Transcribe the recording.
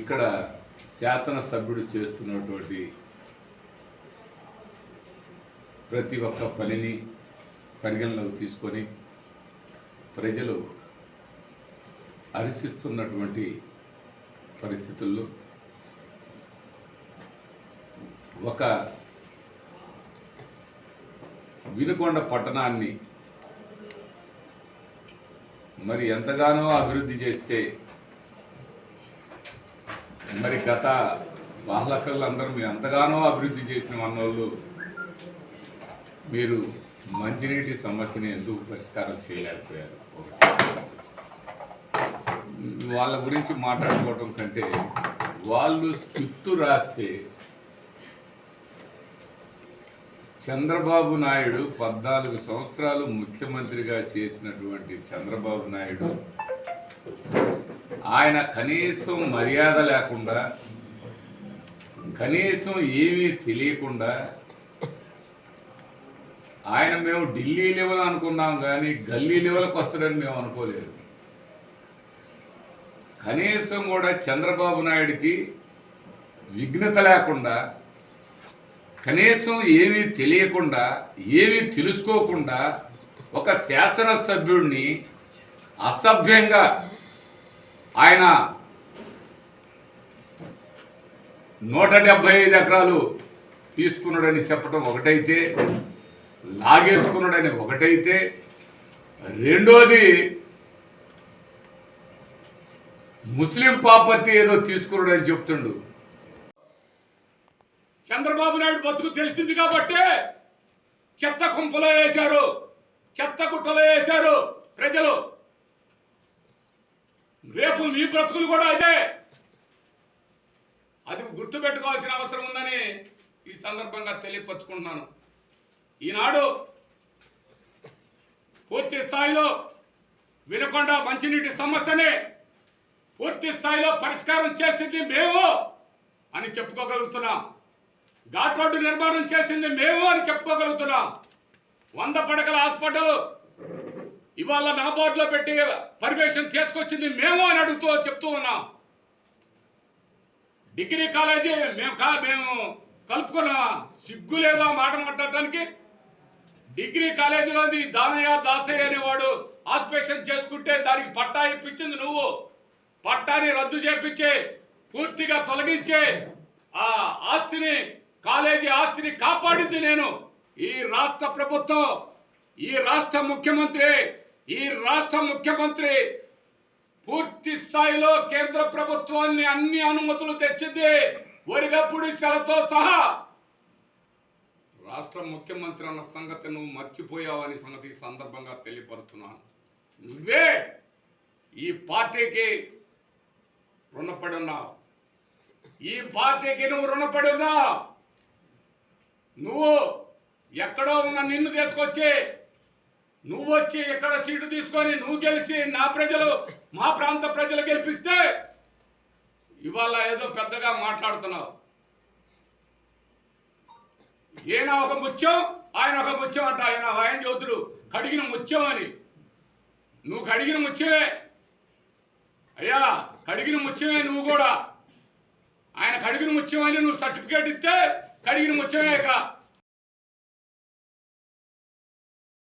ఇక్కడ శాసనసభ్యుడు చేస్తున్నటువంటి ప్రతి ఒక్క పనిని పరిగణలోకి తీసుకొని ప్రజలు హర్షిస్తున్నటువంటి పరిస్థితుల్లో ఒక వినుకొండ పట్టణాన్ని మరి ఎంతగానో అభివృద్ధి చేస్తే మరి గత పాలకులందరూ మీరు ఎంతగానో అభివృద్ధి చేసిన అన్నోళ్ళు మీరు మంచినీటి సమస్యని ఎందుకు పరిష్కారం చేయలేకపోయారు? వాళ్ళ గురించి మాట్లాడుకోవడం కంటే వాళ్ళు స్క్రిప్ట్ రాస్తే చంద్రబాబు నాయుడు 14 సంవత్సరాలు ముఖ్యమంత్రిగా చేసినటువంటి చంద్రబాబు నాయుడు ఆయన కనీసం మర్యాద లేకుండా కనీసం ఏమీ తెలియకుండా ఆయన మేము ఢిల్లీ లెవెల్ అనుకున్నాం కానీ గల్లీ లెవెల్కి వస్తాడని మేము అనుకోలేదు. కనీసం కూడా చంద్రబాబు నాయుడికి విఘ్నత లేకుండా కనీసం ఏమీ తెలియకుండా ఏమీ తెలుసుకోకుండా ఒక శాసనసభ్యుడిని అసభ్యంగా ఆయన 175 ఎకరాలు తీసుకున్నాడని చెప్పడం ఒకటైతే, లాగేసుకున్నాడని ఒకటైతే, రెండోది ముస్లిం ప్రాపర్టీ ఏదో తీసుకున్నాడని చెప్తుండు. చంద్రబాబు నాయుడు బతుకు తెలిసింది కాబట్టి చెత్త కుంపలో వేశారు, చెత్త గుట్టలో వేశారు ప్రజలు. రేపు మీ బ్రతుకులు కూడా అదే. అది గుర్తుపెట్టుకోవాల్సిన అవసరం ఉందని ఈ సందర్భంగా తెలియపరుచుకుంటున్నాను. ఈనాడు పూర్తి స్థాయిలో వినుకొండ మంచినీటి సమస్యని పూర్తి స్థాయిలో పరిష్కారం చేసింది మేము అని చెప్పుకోగలుగుతున్నాం. ఘాట్ రోడ్డు నిర్మాణం చేసింది మేము అని చెప్పుకోగలుగుతున్నాం. 100 పడకల హాస్పిటల్ ఇవాళ నా బోర్డులో పెట్టి పర్మిషన్ తీసుకొచ్చింది మేము అని చెప్తూ ఉన్నాం. డిగ్రీ కాలేజీ మేము కలుపుకున్నాం. సిగ్గు లేదా మాట మాట్లాడటానికి? డిగ్రీ కాలేజీలోని దాసయ్య అనేవాడు ఆక్యుపేషన్ చేసుకుంటే దానికి పట్టా ఇప్పించింది నువ్వు. పట్టాని రద్దు చేపించి పూర్తిగా తొలగించే ఆ ఆస్తిని, కాలేజీ ఆస్తిని కాపాడింది నేను. ఈ రాష్ట్ర ప్రభుత్వం, ఈ రాష్ట్ర ముఖ్యమంత్రి పూర్తి స్థాయిలో కేంద్ర ప్రభుత్వాన్ని అన్ని అనుమతులు తెచ్చింది, ఒరిగప్పుడు సెలతో సహా. రాష్ట్ర ముఖ్యమంత్రి అన్న సంగతి నువ్వు మర్చిపోయావని సంగతి ఈ సందర్భంగా తెలియపరుస్తున్నాను. నువ్వే ఈ పార్టీకి రుణపడి ఉన్నావు. ఈ పార్టీకి నువ్వు రుణపడి ఉన్నావు. నువ్వు ఎక్కడో ఉన్న నిన్ను తీసుకొచ్చి నువ్వు వచ్చి ఎక్కడ సీటు తీసుకొని నువ్వు గెలిచి మా ప్రాంత ప్రజలు గెలిపిస్తే ఇవాళ ఏదో పెద్దగా మాట్లాడుతున్నావు. ఈయన ఒక ముత్యం, ఆయన ఒక ముత్యం అంట. ఆయన జ్యోతుడు కడిగిన ముత్యం అని. నువ్వు కడిగిన ముత్యమే అయ్యా, కడిగిన ముత్యమే నువ్వు కూడా. ఆయన కడిగిన ముత్యం అని నువ్వు సర్టిఫికేట్ ఇస్తే కడిగిన ముత్యమే.